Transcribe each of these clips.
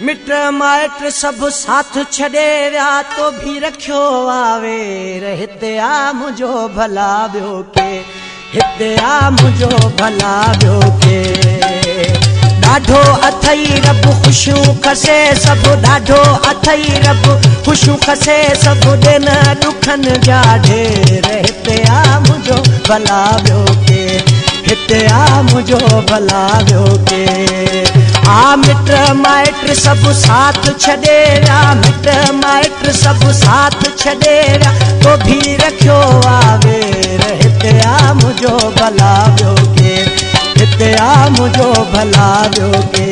मिट माइट सब साथ छॾे विया तो भी रखियो आवे हिते आ मुझो भला ॿियो के हिते आ मुझो भला ॿियो के ॾाढो अथई रब ख़ुशियूं खसे सभु ॾाढो अथई रब ख़ुशियूं खसे सभु ॾिन ॾुखनि जा ढेर हिते आ मुझो भला ॿियो के हिते आ मुझो भला ॿियो के आ मिट माइट सब साथ छॾे विया मिट माइट सब साथ छॾे विया तो भी रखियो आवे हिते आ मुझो भला ॿियो के हिते आ मुझो भला ॿियो के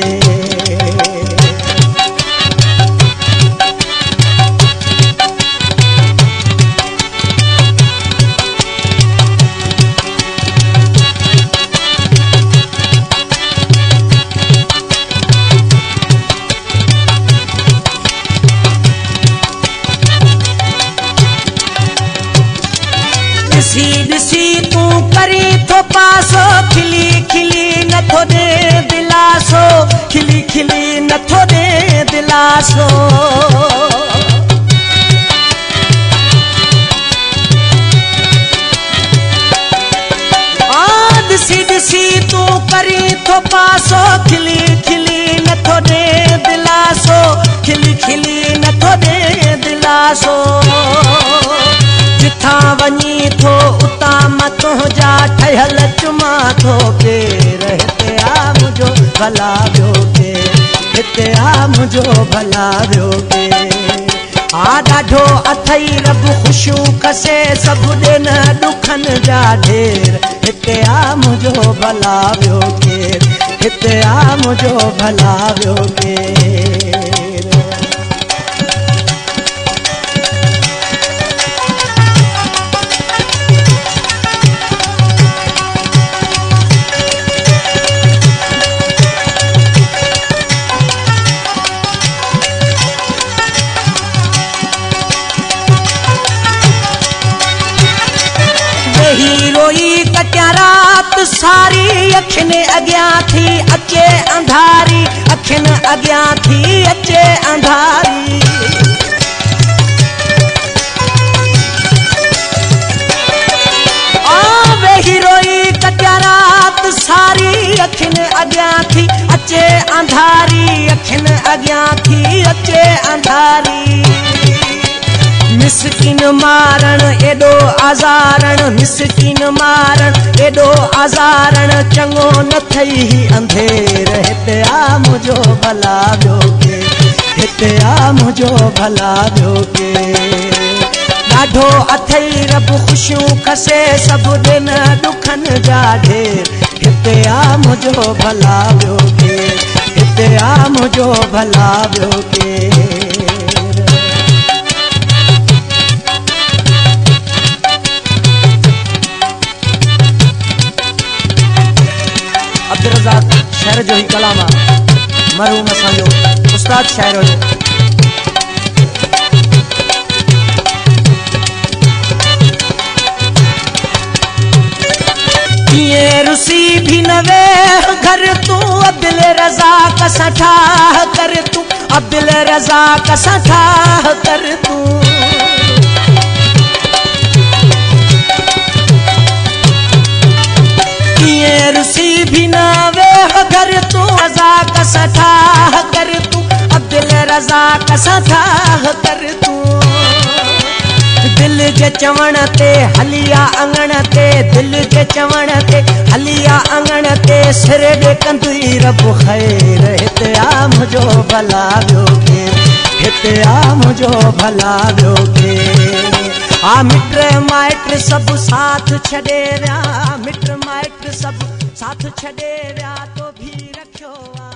ॾिसी तू करी थो पासो खिली खिली नथो दे दिलासो खिली खिली नथो दे दिलासो ॾिसी ॾिसी तू करी थो पासो खिली खिली नथो दे दिलासो खिली खिली नथो दे दिलासो जिथा वञी थो उता मतो जा ठहियल चुमा थो केर हिते आ मुझो भला ॿियो के हिते आ मुझो भला ॿियो के आ ॾाढो अथई रब ख़ुशियूं खसे सभु ॾिन ॾुखनि जा ढेर हिते आ मुझो भला ॿियो के हिते आ मुझो भला ॿियो के रोई कटिया रात सारी अखियुनि अॻियां थी अचे अंधारी अखियुनि अॻियां थी अचे अंधारी वेही रोई कटिया रात सारी अखियुनि अॻियां थी अचे अंधारी अखियुनि अॻियां थी अचे अंधारी मिसकिन मारण एडो आज़ारण मिसकिन मारण एडो आज़ारण चङो न थई अंधेर हिते आ मुझो भला ॿियो के हिते आ मुझो भला ॿियो के ॾाढो अथई रब ख़ुशियूं खसे सभु ॾिन ॾुखनि जा ढेर हिते आ मुझो भला ॿियो के हिते आ मुझो भला ॿियो के शायर जो ही कलाम मरहूम असांजो उस्ताद शायर हुयो कीअं रुसी भी न वेह घर तू अब्दुल रज़ाक सां ठाह कर तू अब्दुल रज़ाक सां ठाह कर तू कीअं रुसी भी न वेह घर तू रज़ाक सां ठाह कर तू अब्दुल रज़ाक सां ठाह कर तू दिल जे चवण ते हलिया अंगण ते दिल जे चवण ते हलिया अंगण ते सिर ॾेकंदुई रब ख़ैर हिते आ मुझो भला ॿियो के हिते आ मुझो भला ॿियो के आ मिट माइट सब साथ छॾे विया मिट माइट सब साथ छॾे विया तो भी रखियो